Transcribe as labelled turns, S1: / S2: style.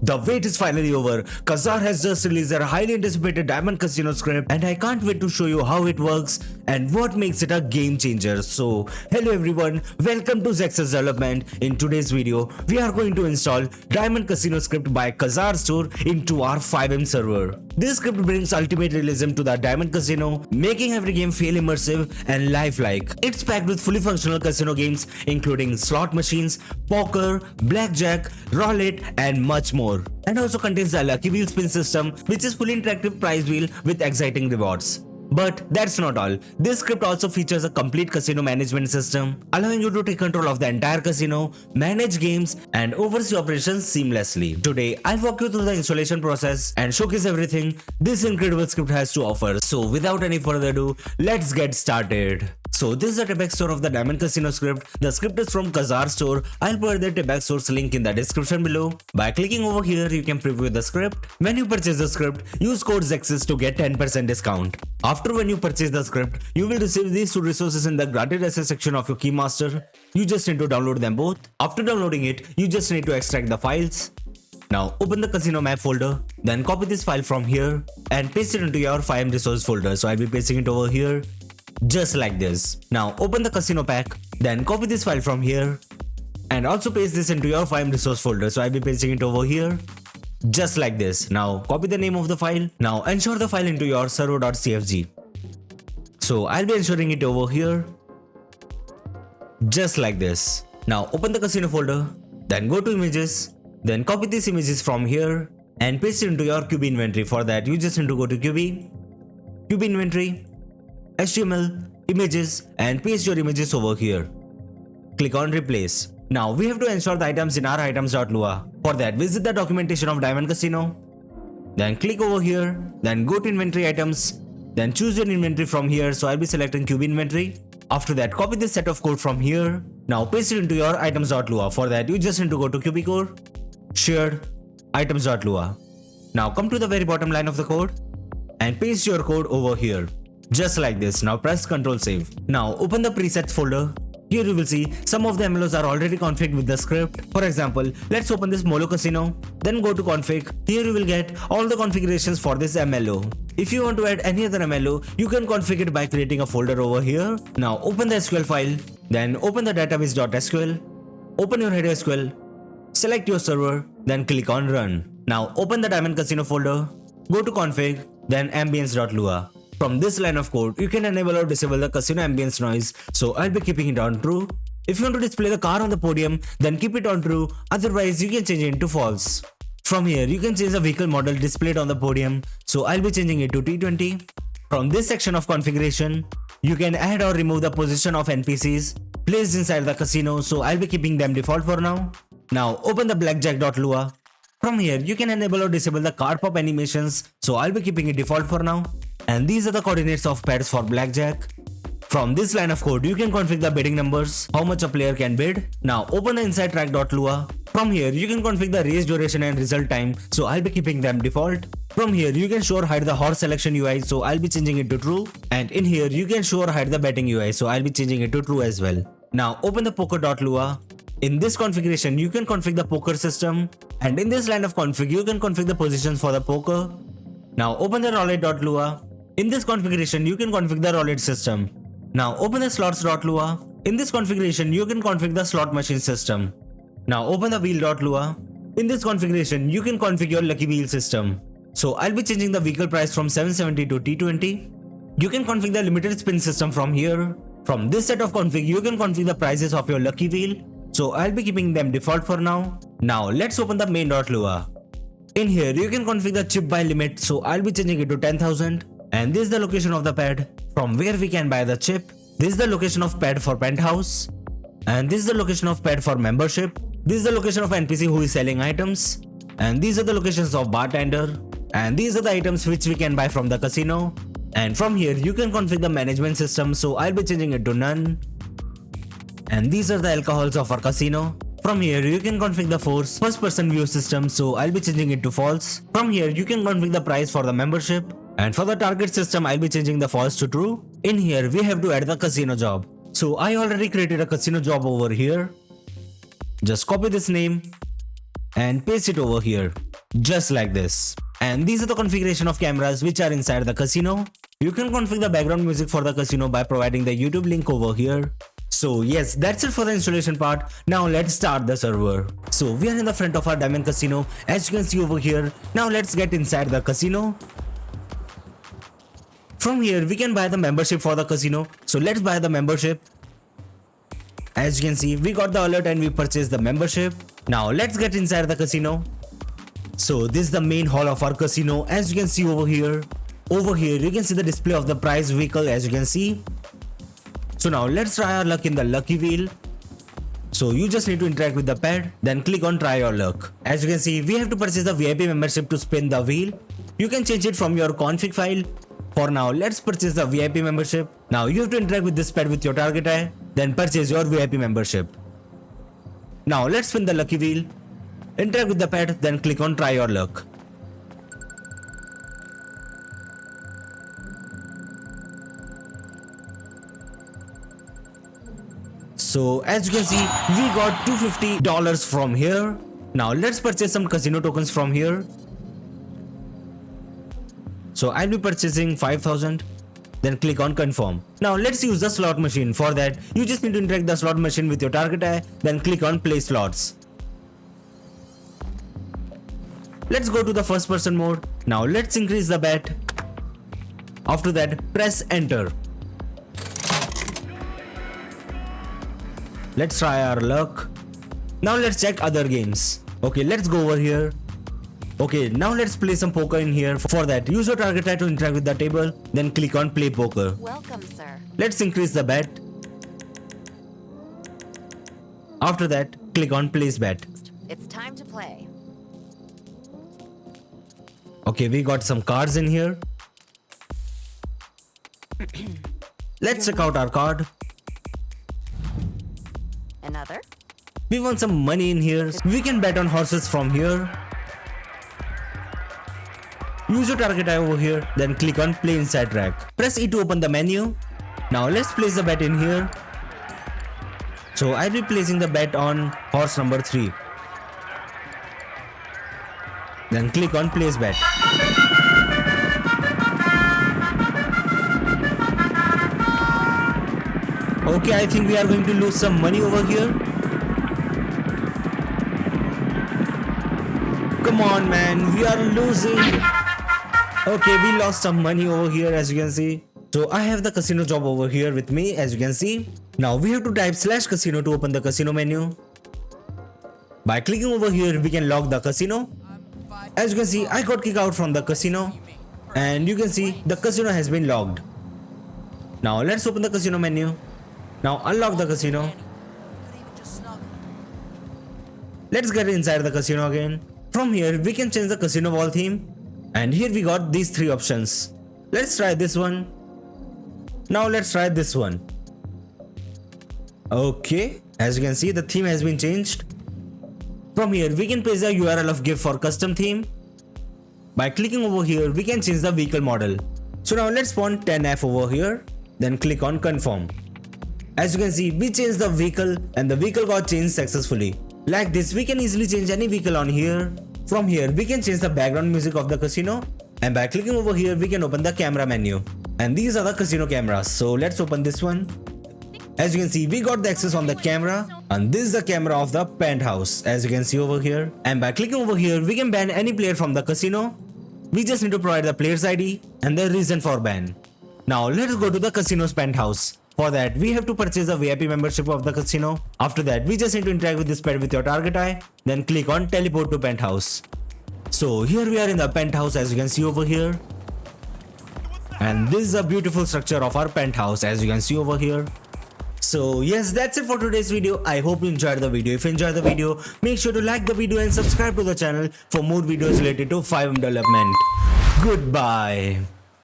S1: The wait is finally over. Quasar has just released their highly anticipated Diamond Casino script and I can't wait to show you how it works and what makes it a game changer. So, hello everyone, welcome to Zexus development. In today's video, we are going to install Diamond Casino script by Quasar Store into our FiveM server. This script brings ultimate realism to the Diamond Casino, making every game feel immersive and lifelike. It's packed with fully functional casino games including slot machines, poker, blackjack, roulette and much more. And also contains the lucky wheel spin system, which is fully interactive prize wheel with exciting rewards. But that's not all. This script also features a complete casino management system, allowing you to take control of the entire casino, manage games, and oversee operations seamlessly. Today, I'll walk you through the installation process and showcase everything this incredible script has to offer. So without any further ado, let's get started. So this is the Tibet store of the Diamond Casino script. The script is from Quasar Store. I'll put the Tibet source link in the description below. By clicking over here, you can preview the script. When you purchase the script, use code Zexus to get 10% discount. After when you purchase the script, you will receive these two resources in the granted access section of your Keymaster. You just need to download them both. After downloading it, you just need to extract the files. Now open the casino map folder, then copy this file from here and paste it into your FiveM resource folder. So I'll be pasting it over here. Just like this. Now open the casino pack, then copy this file from here and also paste this into your FiveM resource folder. So I'll be pasting it over here. Just like this. Now copy the name of the file. Now ensure the file into your server.cfg. So I'll be ensuring it over here. Just like this. Now open the casino folder, then go to images, then copy these images from here and paste it into your QB inventory. For that you just need to go to QB inventory, HTML, images and paste your images over here. Click on replace. Now we have to ensure the items in our items.lua. For that visit the documentation of Diamond Casino. Then click over here. Then go to inventory items. Then choose your inventory from here. So I'll be selecting QB inventory. After that copy this set of code from here. Now paste it into your items.lua. For that you just need to go to QBCore, shared, items.lua. Now come to the very bottom line of the code and paste your code over here. Just like this. Now press Ctrl Save. Now open the presets folder. Here you will see some of the MLOs are already configured with the script. For example, let's open this Molo Casino. Then go to config. Here you will get all the configurations for this MLO. If you want to add any other MLO, you can configure it by creating a folder over here. Now open the SQL file. Then open the database.sql. Open your head SQL. Select your server. Then click on run. Now open the Diamond Casino folder. Go to config. Then ambience.lua. From this line of code, you can enable or disable the casino ambience noise, so I'll be keeping it on true. If you want to display the car on the podium, then keep it on true, otherwise you can change it to false. From here, you can change the vehicle model displayed on the podium, so I'll be changing it to T20. From this section of configuration, you can add or remove the position of NPCs placed inside the casino, so I'll be keeping them default for now. Now open the blackjack.lua. From here, you can enable or disable the card pop animations, so I'll be keeping it default for now. And these are the coordinates of pads for blackjack. From this line of code, you can configure the bidding numbers, how much a player can bid. Now open the inside track.lua. From here, you can configure the race duration and result time, so I'll be keeping them default. From here, you can show or hide the horse selection UI, so I'll be changing it to true. And in here, you can show or hide the betting UI, so I'll be changing it to true as well. Now open the poker.lua. In this configuration, you can configure the poker system. And in this line of config, you can configure the positions for the poker. Now open the roulette.lua. In this configuration, you can configure the roulette system. Now open the slots.lua. In this configuration, you can configure the slot machine system. Now open the wheel.lua. In this configuration, you can configure your lucky wheel system. So I'll be changing the vehicle price from 770 to T20. You can configure the limited spin system from here. From this set of config, you can configure the prices of your lucky wheel. So I'll be keeping them default for now. Now let's open the main.lua. In here, you can configure the chip buy limit. So I'll be changing it to 10,000. And this is the location of the pad from where we can buy the chip. This is the location of pad for penthouse. And this is the location of pad for membership. This is the location of NPC who is selling items. And these are the locations of bartender. And these are the items which we can buy from the casino. And from here you can configure the management system, so I'll be changing it to none. And these are the alcohols of our casino. From here you can configure the force first person view system, so I'll be changing it to false. From here you can configure the price for the membership. And for the target system, I'll be changing the false to true. In here, we have to add the casino job. So I already created a casino job over here. Just copy this name and paste it over here. just like this. And these are the configuration of cameras which are inside the casino. You can configure the background music for the casino by providing the YouTube link over here. So yes, that's it for the installation part. Now let's start the server. So we are in the front of our Diamond Casino, as you can see over here. Now let's get inside the casino. From here we can buy the membership for the casino. So let's buy the membership. As you can see, we got the alert and we purchased the membership. Now let's get inside the casino. So this is the main hall of our casino, as you can see over here. Over here you can see the display of the prize vehicle, as you can see. So now let's try our luck in the lucky wheel. So you just need to interact with the pad, then click on try your luck. As you can see, we have to purchase the VIP membership to spin the wheel. You can change it from your config file. For now, let's purchase the VIP membership. Now you have to interact with this pad with your target eye, then purchase your VIP membership. Now let's spin the lucky wheel. Interact with the pad, then click on try your luck. So as you can see, we got $250 from here. Now let's purchase some casino tokens from here. So I'll be purchasing 5,000. Then click on confirm. Now let's use the slot machine. For that, you just need to interact the slot machine with your target eye. Then click on play slots. Let's go to the first person mode. Now let's increase the bet. After that, press enter. Let's try our luck. Now let's check other games. Okay, let's go over here. Okay, now let's play some poker in here. For that, use your target eye to interact with the table. Then click on play poker.
S2: Welcome, sir.
S1: Let's increase the bet. After that, click on place bet.
S2: It's time to play.
S1: Okay, we got some cards in here. Let's check out our card.
S2: Another?
S1: We want some money in here. We can bet on horses from here. Use your target eye over here, then click on play inside track. Press E to open the menu. Now let's place the bet in here. So I'll be placing the bet on horse number 3. Then click on place bet. Okay, I think we are going to lose some money over here. Come on, man, we are losing. Okay, we lost some money over here, as you can see. So I have the casino job over here with me, as you can see. Now we have to type /casino to open the casino menu. By clicking over here, we can lock the casino. As you can see, I got kicked out from the casino. And you can see the casino has been locked. Now let's open the casino menu. Now unlock the casino. Let's get inside the casino again. From here we can change the casino wall theme. And here we got these 3 options. Let's try this one. Now let's try this one. Okay, as you can see the theme has been changed. From here we can paste the URL of GIF for custom theme. By clicking over here we can change the vehicle model. So now let's spawn 10F over here. Then click on confirm. As you can see, we changed the vehicle and the vehicle got changed successfully. Like this, we can easily change any vehicle on here. From here, we can change the background music of the casino. And by clicking over here, we can open the camera menu. And these are the casino cameras. So let's open this one. As you can see, we got the access on the camera. And this is the camera of the penthouse, as you can see over here. And by clicking over here, we can ban any player from the casino. We just need to provide the player's ID and the reason for ban. Now let's go to the casino's penthouse. For that, we have to purchase the VIP membership of the casino. After that, we just need to interact with this pad with your target eye. Then click on teleport to penthouse. So here we are in the penthouse, as you can see over here. And this is a beautiful structure of our penthouse, as you can see over here. So yes, that's it for today's video. I hope you enjoyed the video. If you enjoyed the video, make sure to like the video and subscribe to the channel for more videos related to FiveM development. Goodbye.